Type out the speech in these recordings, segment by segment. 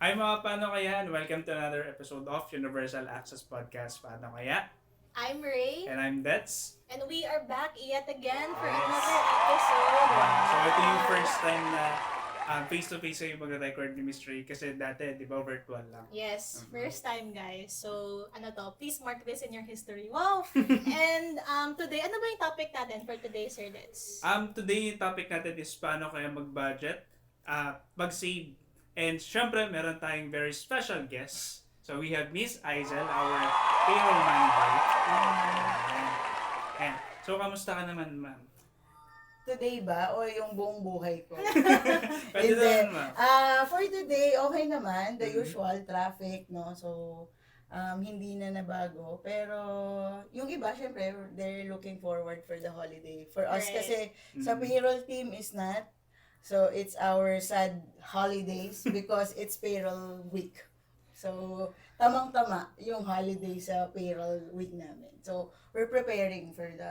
Hi mga paano kaya and welcome to another episode of Universal Access Podcast. Paano kaya? I'm Ray, And I'm Dets. and we are back yet again for Yes. another episode. So ito yung first time na face-to-face kayo mag-record ni Miss Ray kasi dati, di ba, virtual lang. Yes, first time guys. So, please mark this in your history. Wow! And today, ano ba yung topic natin for today, Sir Dets? Today yung topic natin is paano kaya mag-budget, mag-save, and syempre meron tayong very special guest. So we have Miss Aizel, our payroll manager. Ayan. So kamusta ka naman, ma'am? Today ba o yung buong buhay ko? Pwede Hindi. naman, ma'am. For today, okay naman. The Mhm. usual traffic, no? So, hindi na nabago. Pero, yung iba, syempre, they're looking forward for the holiday. For us Right. kasi, sa payroll team is not. So, it's our sad holidays because it's payroll week. So, tamang-tama yung holiday sa payroll week namin. So, we're preparing for the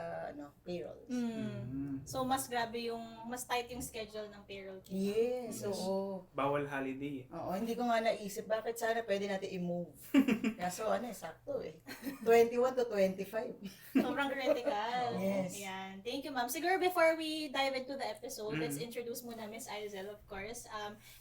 payroll. So, mas tight yung schedule ng payroll team. Yes, Yes. oo. Bawal holiday. Oo, hindi ko nga naisip bakit sana pwede natin i-move. Kaso sakto 21 to 25. Sobrang critical. Yes. Ayan. Thank you, ma'am. Siguro before we dive into the episode, let's Mhm. introduce muna Miss Aizel, of course.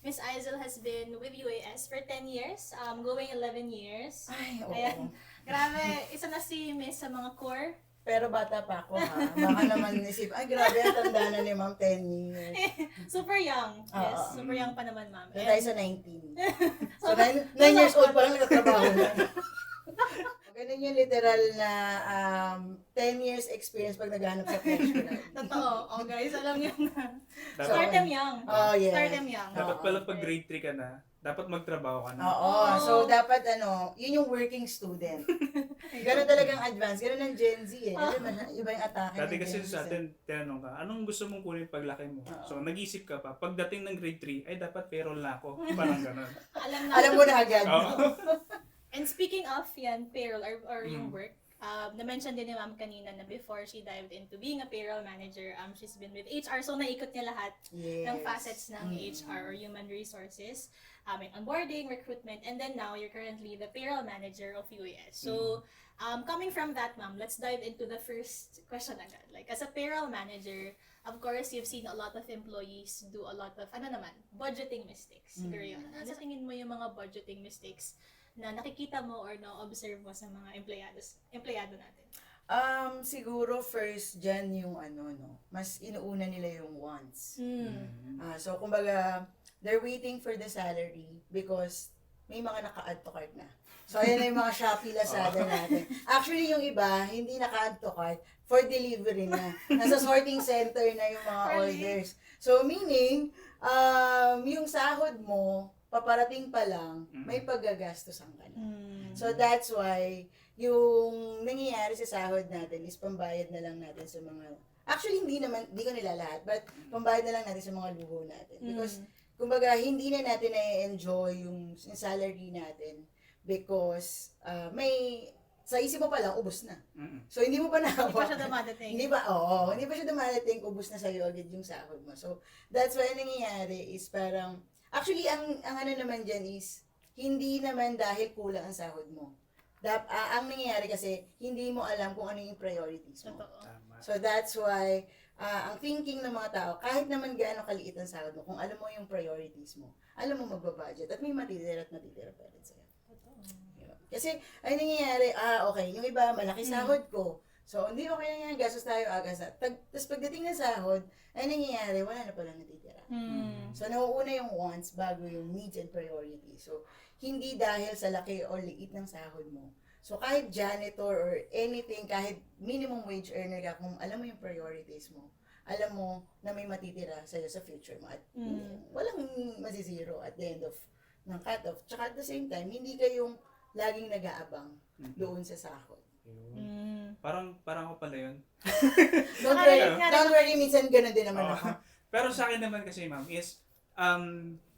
Miss Aizel has been with UAS for 10 years, going 11 years. Ay, oo. Ayan. Grabe, isa na si Miss sa mga core. Pero bata pa ako ha. Baka naman isip, ay grabe, ang tanda na ni ma'am, 10 years. Super young. Yes, Oo. super young pa naman, ma'am. Doon tayo sa 19. So, So, 9 years old pa lang nagtatrabaho na. Ganun yung literal na 10 years experience pag naghanap sa fresh grad. Totoo. Oh, guys, alam niyo na. Dapat, Start them young. Oh, yeah. Start them young. dapat Oo. pala pag grade 3 ka na, dapat magtrabaho ka na. Oo. So, dapat yun yung working student. Ganun talagang advance. Ganun ang Gen Z eh. Iba yung atake Dati ng kasi Gen Z. sa atin, tinanong ka, anong gusto mong kunin paglaki mo? Oo. So, nag-isip ka pa, pagdating ng grade 3, ay dapat payroll na ako. Parang ganun. Alam mo na agad. Oo. And speaking of yan, payroll or yung Mm. work, na-mention din ni ma'am kanina na before she dived into being a payroll manager, she's been with HR. So, naikot niya lahat Yes. ng facets ng Mm. HR or human resources, in onboarding, recruitment, and then now you're currently the payroll manager of UAS. So, coming from that, ma'am, let's dive into the first question agad. Like, as a payroll manager, of course, you've seen a lot of employees do a lot of, budgeting mistakes. Siguro yun. Ano sa tingin mo yung mga budgeting mistakes na nakikita mo or na-observe mo sa mga empleyado natin? Siguro first dyan yung mas inuuna nila yung wants. So, kumbaga, they're waiting for the salary because may mga naka-add to cart na. So, ayan na yung mga Shopee Lazada natin. Actually, yung iba, hindi naka-add to cart for delivery na. Nasa sorting center na yung mga Really? orders. So, meaning, yung sahod mo, paparating pa lang, may paggagastosan ka na. So, that's why, yung nangyayari sa sahod natin is pambayad na lang natin sa mga, actually, hindi ko nila lahat, but pambayad na lang natin sa mga luho natin. Because, kumbaga, hindi na natin na-enjoy yung salary natin because sa isip mo pa lang, ubos na. So, hindi mo pa Hindi pa nahawa. siya dumadating. Hindi pa siya dumarating, ubos na sa'yo agad yung sahod mo. So, that's why ang nangyayari is parang, actually, ang ano naman dyan is, hindi naman dahil kulang ang sahod mo. Ang nangyayari kasi, hindi mo alam kung ano yung priorities mo. Totoo. Tama. So, that's why, ang thinking ng mga tao, kahit naman gaano kaliit ang sahod mo, kung alam mo yung priorities mo, alam mo magbabudget, at may matitira pa rin sa'yo. Totoo. Yun. Kasi, ay nangyayari, okay, yung iba, malaki sahod ko. So, hindi okay na yan, gastos tayo agas. Tapos pagdating ng sahod, ay nangyayari, wala na palang natitira. So, nauuna yung wants bago yung needs and priorities. So, hindi dahil sa laki o liit ng sahod mo. So, kahit janitor or anything, kahit minimum wage earner ka, kung alam mo yung priorities mo, alam mo na may matitira sa'yo sa future mo. At walang masisiro at the end of ng cut-off. Tsaka at the same time, hindi kayong laging nag-aabang doon sa sahod. Parang ako pala yun. Don't worry, minsan ganun din naman ako. Pero sa akin naman kasi, ma'am, is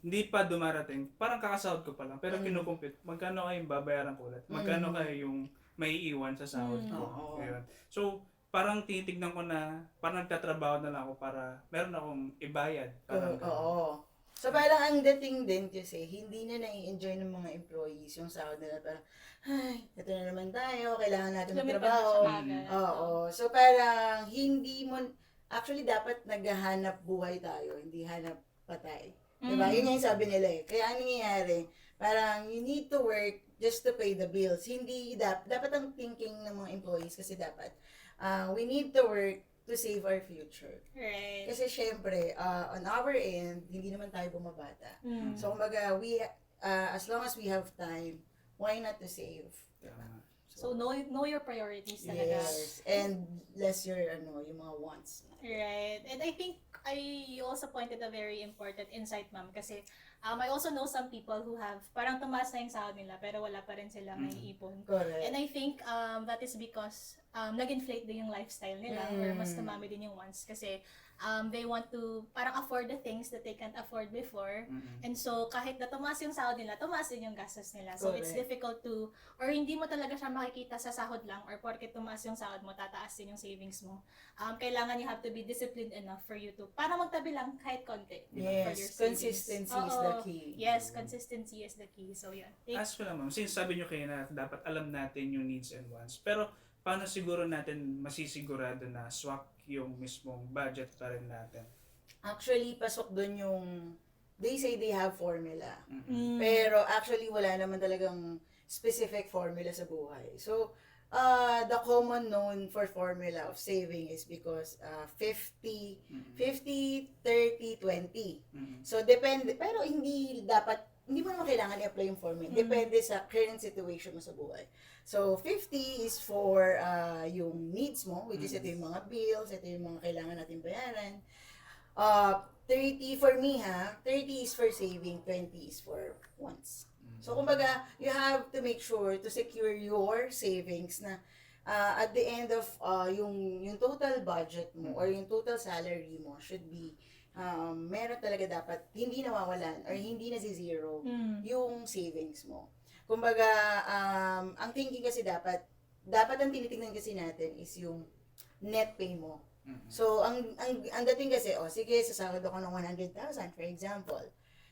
hindi pa dumarating. Parang kakasahod ko pa lang. Pero kinukumpit, magkano kayong babayaran ko ulit? Magkano kayo yung may iwan sa sahod ko? Oo. Ayun. So, parang tinitignan ko na, parang nagtatrabaho na lang ako para meron akong ibayad. Parang ganun. Oo. So parang ang dating din kasi, hindi na nai-enjoy ng mga employees yung sahod nila. Parang, ay, ito na naman tayo, kailangan natin Lumipad na magtrabaho. siya agad. Oo. So parang hindi mo, actually dapat naghahanap buhay tayo, hindi hanap patay. Diba? Yun yung sabi nila eh. Kaya ang nangyayari, parang you need to work just to pay the bills. Hindi, dapat ang thinking ng mga employees kasi dapat, we need to work to save our future. Right. Kasi syempre, on our end, hindi naman tayo bumabata. So kumbaga, as long as we have time, why not to save? Tama. So, know your priorities talaga. Yes. And less your, yung mga wants. Right. And I think you also pointed a very important insight, ma'am, kasi I also know some people who have, parang tumaas na yung sahod nila, pero wala pa rin silang naiipon. Correct. And I think that is because nag-inflate din yung lifestyle nila or mas tumami din yung wants kasi they want to parang afford the things that they can't afford before. And so kahit na tumaas yung sahod nila, tumaas din yung gastos nila. So it's Correct. difficult to, or hindi mo talaga siya makikita sa sahod lang or porket tumaas yung sahod mo, tataas din yung savings mo. Kailangan you have to be disciplined enough for you to, para magtabi lang kahit konti. For your Yes, savings. consistency is the key. Yes, consistency is the key. So yun. Ask ko lang, ma'am, since sabi nyo kayo na dapat alam natin yung needs and wants, pero paano siguro natin masisigurado na swak yung mismong budget pa rin natin? Actually, pasok dun yung, they say they have formula. Mm. Pero actually, wala naman talagang specific formula sa buhay. So, the common known for formula of saving is because 50, 30, 20. So, depende, pero hindi mo naman kailangan i-apply yung formula. Depende sa current situation mo sa buhay. So, 50 is for yung needs mo, which is ito yung mga bills, ito yung mga kailangan natin bayaran. 30 for me 30 is for saving, 20 is for wants. So, kumbaga, you have to make sure to secure your savings na at the end of yung total budget mo or yung total salary mo should be meron talaga dapat hindi nawawalan or hindi zero yung savings mo. Kumbaga, ang thinking kasi dapat ang tinitingnan kasi natin is yung net pay mo. So, ang dating kasi, sige, sasahod ako ng 100,000, for example.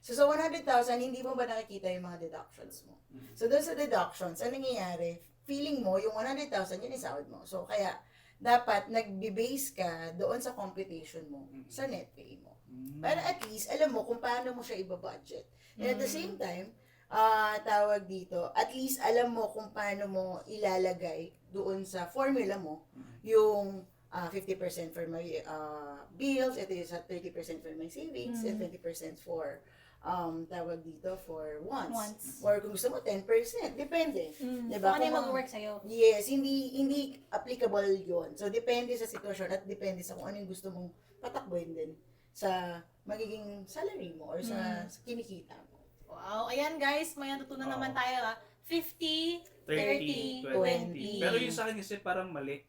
So, sa 100,000, hindi mo ba nakikita yung mga deductions mo? So, doon sa deductions, ang nangyayari, feeling mo, yung 100,000, yun yung sahod mo. So, kaya, dapat nagbe-base ka doon sa computation mo, sa net pay mo. Para at least, alam mo kung paano mo siya ibabudget. And at the same time, tawag dito, at least alam mo kung paano mo ilalagay doon sa formula mo, yung 50% for my bills, ito yung 30% for my savings, and 20% for tawag dito for wants. Or kung gusto mo 10%, depende. Diba? Kung ano yung mag-work sa'yo. Yes, hindi applicable yon. So depende sa sitwasyon at depende sa kung ano yung gusto mong patakbuhin din sa magiging salary mo or sa kinikita mo. Wow, ayan guys, may natutunan naman tayo 50, 30, 20. Pero yung sa akin kasi parang mali.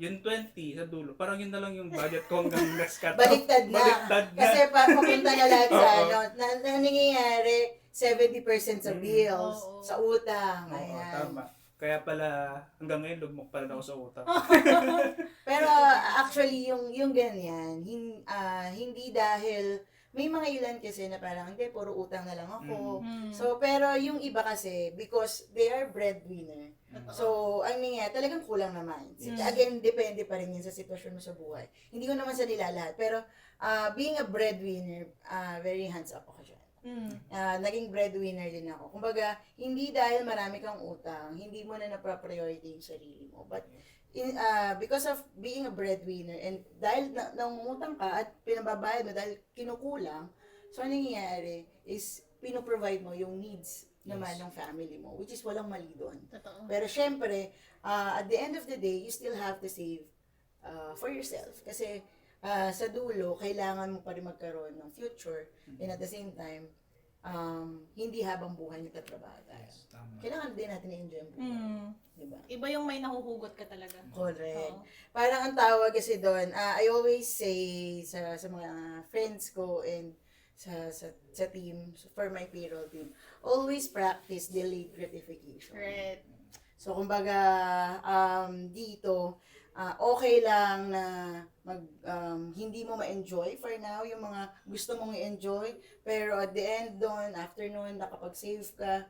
Yung 20 sa dulo, parang yun na lang yung budget ko hanggang next cut. Baliktad na. Kasi papunta na lahat sa nangyayari 70% sa bills, sa utang. Ayan. Tama. Kaya pala hanggang ngayon lugmok pa rin ako sa utang. Pero actually yung ganyan, hindi dahil may mga ilan kasi na parang hindi puro utang na lang ako. So pero yung iba kasi because they are breadwinner. So ang nangyayari talagang kulang naman. Again, depende pa rin yun sa sitwasyon mo sa buhay. Hindi ko naman sa nilalahat pero being a breadwinner, very hands up ako dyan. Naging breadwinner din ako. Kumbaga, hindi dahil marami kang utang, hindi mo na na-priority yung sarili mo. But because of being a breadwinner and dahil nangungutang ka at pinababayad mo dahil kinukulang, so ang nangyayari is pinoprovide mo yung needs naman ng family mo, which is walang mali doon. Totoo. Pero syempre, at the end of the day, you still have to save for yourself. Kasi sa dulo, kailangan mo pa rin magkaroon ng future and at the same time, hindi habang buhay nagtatrabaho tayo. Yes, tama. Kailangan din natin i-enjoy ang buhay. Diba? Iba yung may nahuhugot ka talaga. Correct. Oo. Parang ang tawag kasi doon, I always say sa mga friends ko and sa team, for my payroll team, always practice delayed gratification. Right. So, kumbaga, dito, okay lang na hindi mo ma-enjoy for now yung mga gusto mong i-enjoy, pero at the end doon, after noon, nakapag-save ka,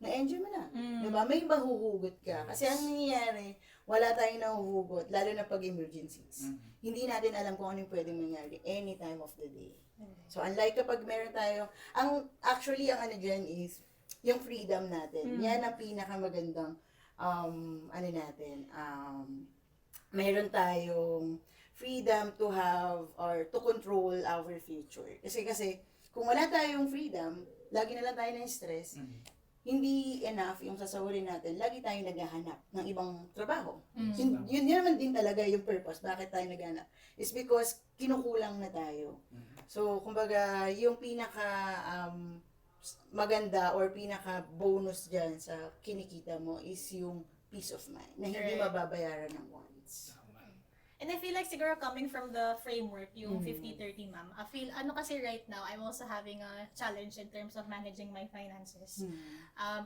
na-enjoy mo na. Diba? May mahuhugot ka. Kasi ang nangyayari, wala tayong nahuhugot, lalo na pag emergencies. Hindi natin alam kung ano yung pwedeng mangyari any time of the day. So, unlike kapag meron tayo, actually, ang ano dyan is, yung freedom natin. Yan ang pinakamagandang, meron tayong freedom to have or to control our future. Kasi kung wala tayong freedom, lagi na lang tayo na stress, hindi enough yung sasawarin natin, lagi tayong naghahanap ng ibang trabaho. Yun naman din talaga yung purpose, bakit tayo naghahanap. It's because kinukulang na tayo. So, kumbaga, yung pinaka maganda or pinaka bonus dyan sa kinikita mo is yung peace of mind na hindi mababayaran ng once. And I feel like siguro coming from the framework, yung 50-30 ma'am, I feel, kasi right now, I'm also having a challenge in terms of managing my finances.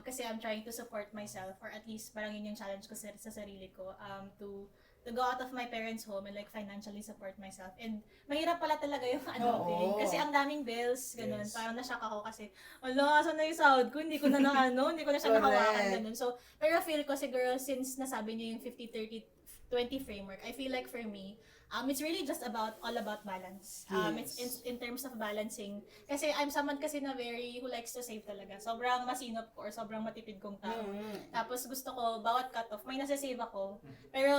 Kasi I'm trying to support myself, or at least parang yun yung challenge ko sa sarili ko, to go out of my parents' home and like financially support myself. And mahirap pala talaga yung thing. Kasi ang daming bills, ganun. Yes. Parang na-shock ako kasi, asan na yung sahod ko? Hindi ko na hindi ko na siya nakawakan, ganun. So, pero feel ko siguro, since nasabi niyo yung 50-30-20 framework, I feel like for me, it's really just all about balance. It's in terms of balancing. Kasi I'm someone kasi na who likes to save talaga. Sobrang masinop ko or sobrang matipid kong tao. Tapos gusto ko, bawat cut-off, may nasa-save ako. Pero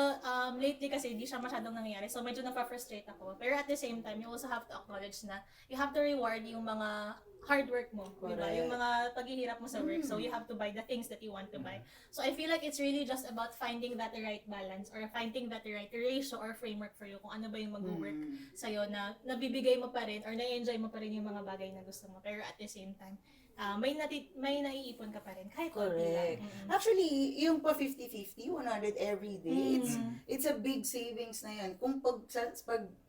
lately kasi, di siya masyadong nangyayari. So medyo napafrustrate ako. Pero at the same time, you also have to acknowledge na you have to reward yung mga hard work mo, diba? Yung mga paghihirap mo sa work. So you have to buy the things that you want to buy. So I feel like it's really just about finding that right balance or finding that right ratio or framework for you kung ano ba yung mag-work sa'yo na nabibigay mo pa rin or na-enjoy mo pa rin yung mga bagay na gusto mo. Pero at the same time, may naiipon ka pa rin kahit konti lang. Actually, yung pa 50-50, 100 every day, it's a big savings na yan. Kung pag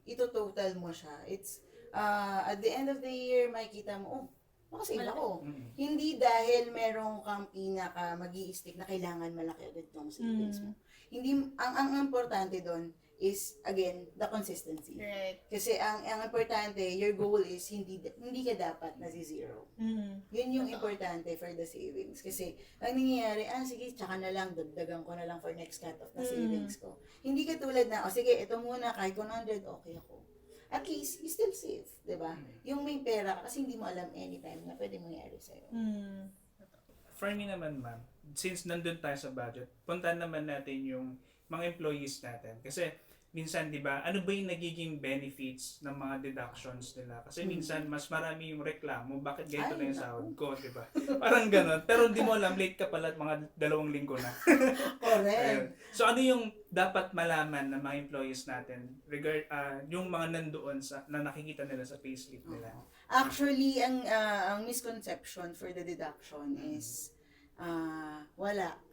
ito-total mo siya, it's at the end of the year, makikita mo, makasave ako. Hindi dahil meron kang pinaka mag-i-stick na kailangan malaki agad yung savings mo. Hindi, ang importante doon is, again, the consistency. Right. Kasi ang importante, your goal is hindi ka dapat zero. Yun yung importante for the savings. Kasi ang nangyayari, sige, tsaka na lang, dagdagan ko na lang for next cut-off na savings ko. Hindi ka tulad na, sige, ito muna, kahit 100, okay ako. At least, you still safe, di ba? Yung may pera ka, kasi hindi mo alam anytime na pwede mangyari sa'yo. For me naman, ma'am, since nandun tayo sa budget, puntahan naman natin yung mga employees natin. Kasi minsan, di ba, ano ba yung nagiging benefits ng mga deductions nila? Kasi minsan, mas marami yung reklamo, bakit ganito na yung sahod ko, di ba? Parang ganon. Pero hindi mo alam, late ka pala at mga 2 linggo na. Correct. So, ano yung dapat malaman ng mga employees natin yung mga nandoon na nakikita nila sa payslip nila? Actually, ang misconception for the deduction is,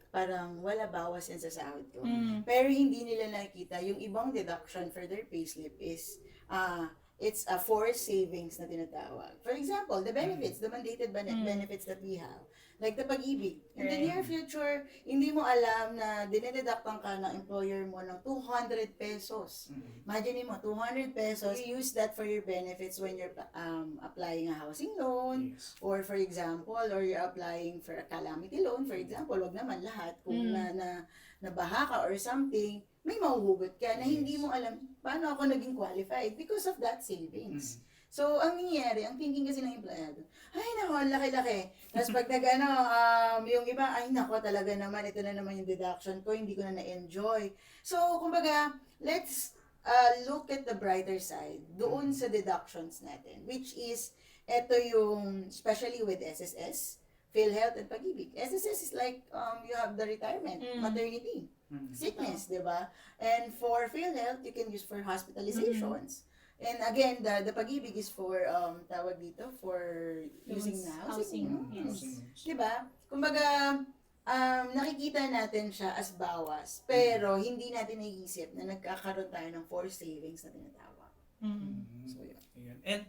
parang wala bawas yan sa sahod ko. Pero hindi nila nakikita yung ibang deduction for their payslip is it's a forced savings na tinatawag. For example, the benefits, the mandated benefits that we have. Like the pag-ibig. In the near future, hindi mo alam na dinededactan ka ng employer mo ng 200 pesos. Imagine mo, 200 pesos, you use that for your benefits when you're applying a housing loan, or for example, or you're applying for a calamity loan, for example, wag naman lahat, kung nabaha ka or something, may mahuhugot ka na hindi mo alam paano ako naging qualified because of that savings. So, ang nangyayari, ang thinking kasi ng empleyado, ay nako, laki-laki. Tapos pag yung iba, ay nako talaga naman, ito na naman yung deduction ko, hindi ko na na-enjoy. So, kumbaga, let's look at the brighter side doon sa deductions natin, which is, ito yung, especially with SSS, PhilHealth and Pag-ibig. SSS is like, you have the retirement, maternity, sickness, di ba? And for PhilHealth, you can use for hospitalizations. And again, the Pag-ibig is for, tawag dito, for using na housing. Yes. Diba? Kumbaga, nakikita natin siya as bawas, pero hindi natin naiisip na nagkakaroon tayo ng forced savings na tinatawag. So, yun. And,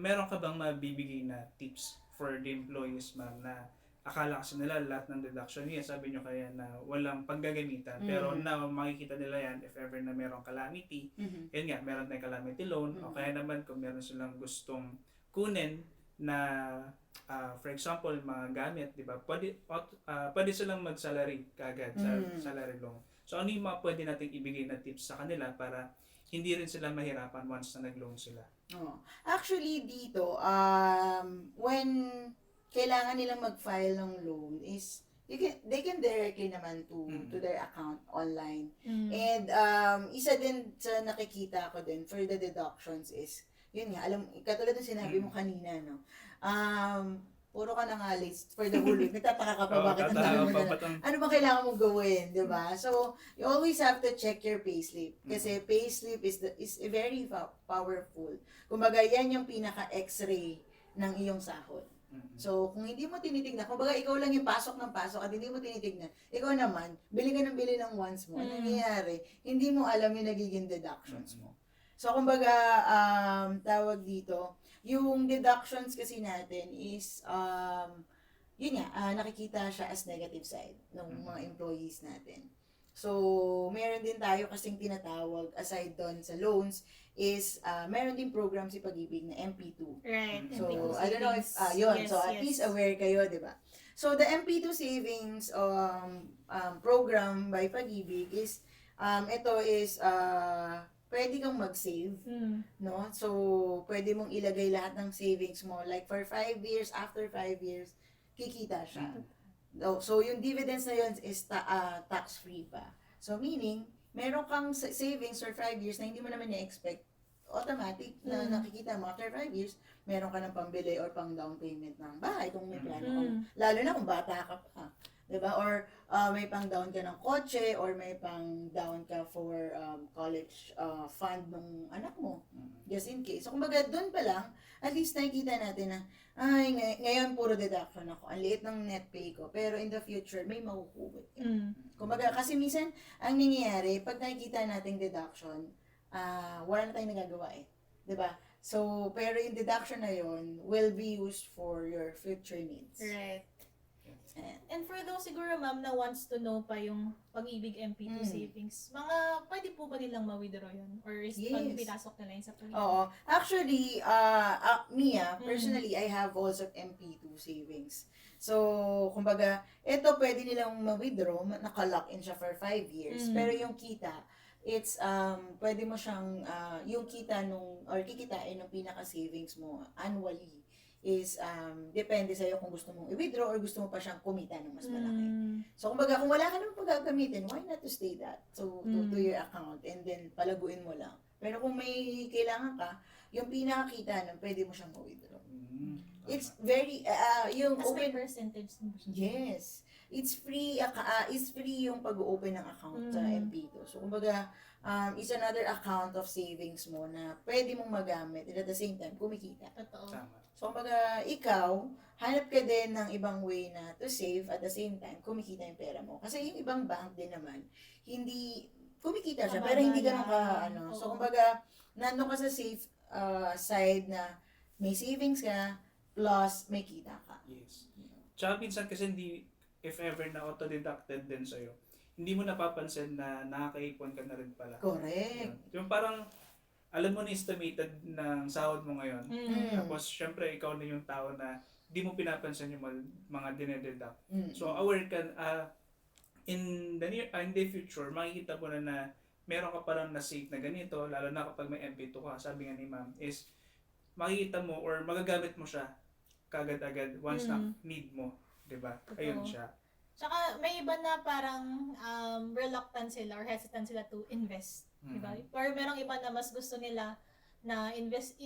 meron ka bang mabibigay na tips for the employees, ma'am, na akala kasi nila lahat ng deduction niya, sabi nyo kaya na walang paggagamitan. Pero now, makikita nila yan if ever na merong calamity. Yun nga, meron tayong calamity loan. O kaya naman kung meron silang gustong kunin na, for example, mga gamit, di ba? Pwede silang mag-salary kagad sa salary loan. So ano yung mga pwede nating ibigay na tips sa kanila para hindi rin sila mahirapan once na nag-loan sila? Oh. Actually, dito, when kailangan nilang mag-file ng loan is they can directly naman to their account online. And isa din sa nakikita ko din for the deductions is, yun nga, katulad ng sinabi mo kanina, no? Puro ka na nga list for the whole week. Nagtataka ka pa bakit ang dami mo na. Ano ba kailangan mong gawin, di ba? So, you always have to check your payslip. Kasi payslip is very powerful. Kumbaga, yan yung pinaka-x-ray ng iyong sahod. So, kung hindi mo tinitignan, kumbaga ikaw lang yung pasok ng pasok at hindi mo tinitignan, ikaw naman, bili ka ng bili ng wants mo. Ano nangyayari? Hindi mo alam yung nagiging deductions mo. So, kumbaga, tawag dito, yung deductions kasi natin is, yun nga, nakikita siya as negative side ng mga employees natin. So, meron din tayo kasing tinatawag, aside doon sa loans, is meron din program si Pag-ibig na MP2. Right. So, MP2 I don't know if, yun, Yes, so at yes. least aware kayo, di ba? So, the MP2 savings program by Pag-ibig is, ito is, pwede kang mag-save, no? So, pwede mong ilagay lahat ng savings mo. Like, for 5 years, after 5 years, kikita siya. So, yung dividends na yun is tax-free pa. So, meaning, meron kang savings for 5 years na hindi mo naman na-expect, automatic na nakikita mo after 5 years, meron ka ng pambili or pang down payment ng bahay kung may plano ka. Lalo na kung bata ka pa. Diba? Or may pang down ka ng kotse or may pang down ka for college fund ng anak mo. Just in case. So, kumbaga, doon pa lang, at least nakikita natin na, ay, ngayon puro deduction ako. Ang liit ng net pay ko. Pero in the future, may makukuha. Kumbaga, kasi minsan, ang nangyayari, pag nakikita nating deduction, wala na tayong nagagawa eh. Diba? So, pero yung deduction na yon will be used for your future needs. Right. And for those siguro ma'am na wants to know pa yung Pag-ibig MP2 savings, pwede po ba nilang ma-withdraw yun? Or is pag pinasok nila yun sa Pag-ibig? Oo. Actually, Mia, personally, I have also MP2 savings. So, kumbaga, ito pwede nilang ma-withdraw, naka-lock in siya for 5 years. Pero yung kita, it's, pwede mo siyang, yung kita or kikitain ng pinaka-savings mo annually is depende sa'yo kung gusto mong i-withdraw or gusto mo pa siyang kumita ng mas malaki. So, kumbaga, kung wala ka naman paggagamitin, why not to stay that? So, to your account and then palaguin mo lang. Pero kung may kailangan ka, yung pinakakita nun, pwede mo siyang ma-withdraw. It's very, yung As may open, percentage mo siya. yes. It's free yung pag-open ng account sa MP2. So, kumbaga, is another account of savings mo na pwede mong magamit and at the same time, kumikita. Totoo. Tama. So, kumbaga, ikaw, hanap ka din ng ibang way na to save at the same time, kumikita yung pera mo. Kasi yung ibang bank din naman, hindi, kumikita siya, pero hindi ganun ka, So, kumbaga, nandun ka sa safe side na may savings ka, plus may kita ka. Yes. Tsaka minsan kasi hindi, if ever na auto-deducted din sa'yo, hindi mo napapansin na nakakaipon ka na rin pala. Correct. Yung parang, alam mo na estimated ng sahod mo ngayon. Tapos, syempre, ikaw na yung tao na di mo pinapansin yung mga dinededuct. So, aware ka, in the future, makikita mo na meron ka parang na-save na ganito, lalo na kapag may MP2 ka, sabi nga ni ma'am, is makikita mo or magagamit mo siya kagad-agad once na need mo. Diba? Ayun siya. Tsaka may iba na parang reluctant sila or hesitant sila to invest. Diba? Or merong iba na mas gusto nila na imbes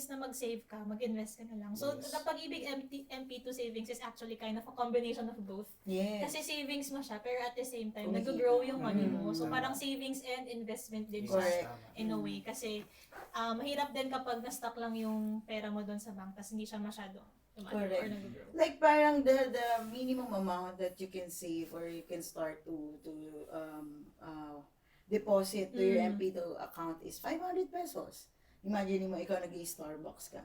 na mag-save ka, mag-invest ka na lang. So, Yes. the Pag-ibig MP2 savings is actually kind of a combination of both. Yes. Kasi savings mo siya, pero at the same time, Kumikita. nag-grow yung money mo. So, Tama. parang savings and investment din Correct. siya in a way. Kasi, mahirap din kapag na-stuck lang yung pera mo doon sa bank, tapos hindi siya masyado Correct. or nag-grow. Like parang the minimum amount that you can save or you can start to deposit to your MP2 account is 500 pesos. Imagine mo ikaw nag-Starbucks ka.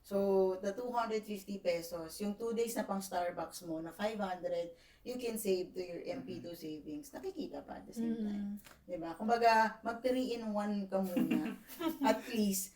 So, the 250 pesos, yung 2 days na pang Starbucks mo na 500, you can save to your MP2 savings. Nakikita pa at the same time. Diba? Kumbaga, mag 3-in-1 ka muna. At least,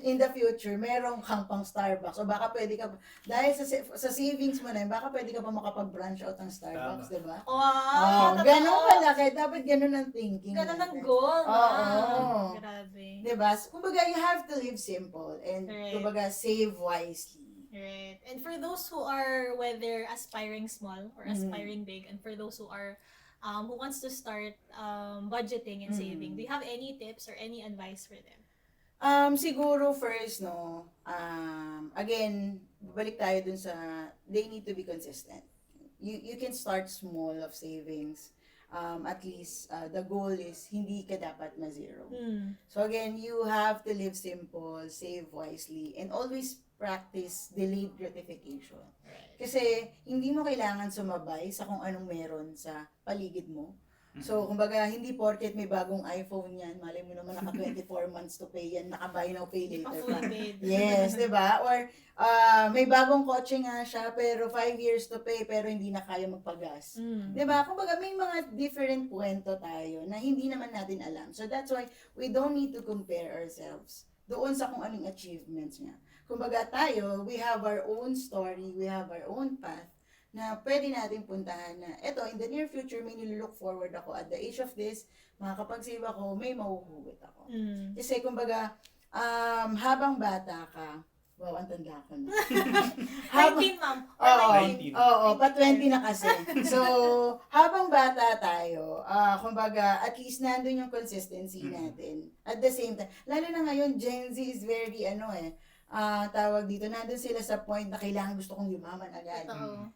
in the future, meron kang pang Starbucks. O baka pwede ka, dahil sa savings mo na yun, baka pwede ka pa makapag-branch out ng Starbucks, diba? Wow! Oh, ganun pala. Kaya dapat ganun ang thinking. Ganun ang natin. goal, Oo. Grabe. Diba? Kumbaga, you have to live simple and Right. kumbaga, save wisely. Right. And for those who are, whether aspiring small or aspiring big, and for those who are, who wants to start budgeting and saving, do you have any tips or any advice for them? Siguro first, no, again, balik tayo dun sa, they need to be consistent. You can start small of savings. At least, the goal is, hindi ka dapat ma-zero. So again, you have to live simple, save wisely, and always practice delayed gratification. Kasi, hindi mo kailangan sumabay sa kung anong meron sa paligid mo. So, kumbaga, hindi porket may bagong iPhone yan, malay mo naman naka 24 months to pay yan, naka buy now, pay later pa. Yes, di ba? Or, may bagong kotse nga siya, pero 5 years to pay, pero hindi na kaya magpagas. Di ba? Kumbaga, may mga different kwento tayo na hindi naman natin alam. So, that's why we don't need to compare ourselves doon sa kung anong achievements niya. Kumbaga tayo, we have our own story, we have our own path na pwede natin puntahan na eto, in the near future, may nilook forward ako at the age of this, makakapag-save ako, may mahuhugot ako. Kasi kumbaga, habang bata ka, wow, ang tanda ko na. 19, ma'am. Oo, 19. oo, pa 20 na kasi. So, habang bata tayo, kumbaga, at least nandun yung consistency natin. At the same time, lalo na ngayon, Gen Z is very, tawag dito, nandun sila sa point na kailangan gusto kong yumaman agad.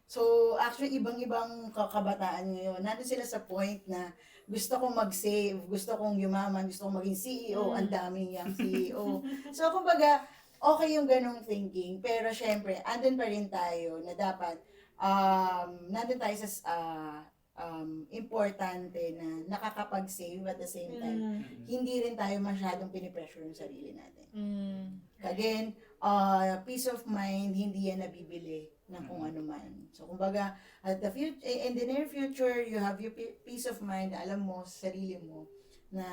So, actually, ibang-ibang kabataan ngayon, nandun sila sa point na gusto kong mag-save, gusto kong yumaman, gusto kong maging CEO, ang daming yung CEO. So, kumbaga, okay yung ganong thinking, pero syempre, andun pa rin tayo na dapat, nandun tayo sa importante na nakakapag-save at the same time, hindi rin tayo masyadong pinipressure yung sarili natin. Again, peace of mind, hindi yan nabibili ng kung ano man. So, kumbaga, in the near future, you have your peace of mind, alam mo, sa sarili mo, na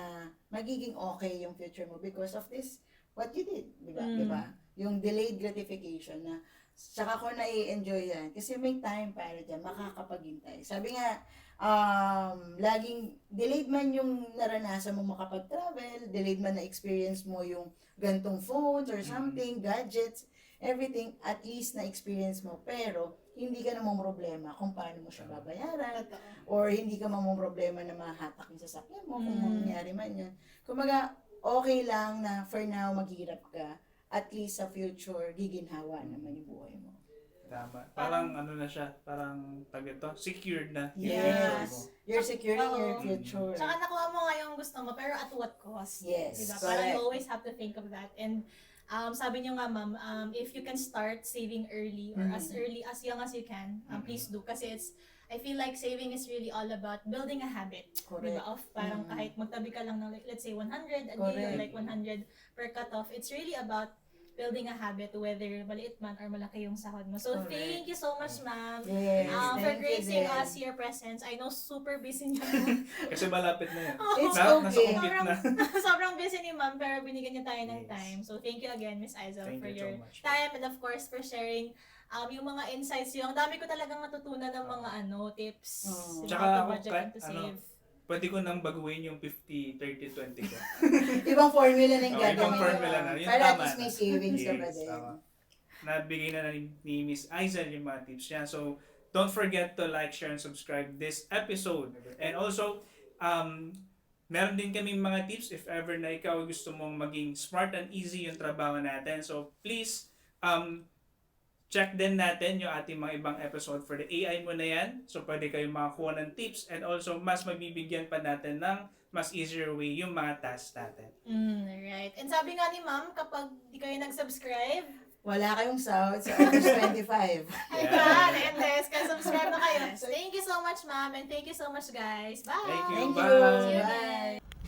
magiging okay yung future mo because of this, what you did, di ba? Diba? Yung delayed gratification na, saka ko na-enjoy yan. Kasi may time para dyan, makakapaghintay. Sabi nga, laging, delayed man yung naranasan mo makapag-travel, delayed man na-experience mo yung gantong phones or something, gadgets, everything, at least na-experience mo. Pero, hindi ka namang problema kung paano mo siya babayaran, or hindi ka namang problema na mahatak yung sasakyan mo, kung mangyari man yun. Kumbaga, okay lang na for now, maghirap ka. At least sa future, giginhawa naman yung buhay mo. Tama. Parang ano na siya, parang ito, secured na yung Yes. future mo. You're securing your Oo. future. Tsaka nakuha mo nga yung gusto mo, pero at what cost? Yes, Diba? correct. Parang you always have to think of that. And sabi niyo nga, ma'am, if you can start saving early or as young as you can, please do. Kasi I feel like saving is really all about building a habit. Correct. Diba? Of parang kahit magtabi ka lang ng, like, let's say, 100 a day or Correct. like 100 per cut-off. It's really about building a habit, whether maliit man or malaki yung sahod mo. So, Correct. thank you so much, ma'am. Yes, For thank you gracing din. us your presence. I know super busy niyo. Kasi malapit na yan. It's Nasa okay. compute na. Sobrang busy ni ma'am, pero binigyan niya tayo ng Yes. time. So, thank you again, Miss Aizel, Thank for you your so much. time and of course for sharing yung mga insights yung dami ko talagang natutunan ng mga tips Oh. diba, Tsaka how to ako, budget and to save. Pwede ko nang baguhin yung 50, 30, 20 ko. Ibang formula na yung Okay, ibang gagawin formula mo. na. Yun Para at tama least may na. savings ka pa Yes, din. tama. Nabigay na ni Miss Aizel yung mga tips niya. So, don't forget to like, share, and subscribe this episode. And also, meron din kami mga tips if ever na ikaw gusto mong maging smart and easy yung trabaho natin. So, please, check din natin yung ating mga ibang episode for the AI mo na yan. So, pwede kayong makakuha ng tips and also mas mabibigyan pa natin ng mas easier way yung mga tasks natin. Right. And sabi nga ni ma'am, kapag di kayo nag-subscribe, Wala kayong sahod sa August 25. ayan, and this, kaya subscribe na kayo. Thank you so much, ma'am, and thank you so much, guys. Bye! Thank you. Thank Bye. you. See you Bye. again.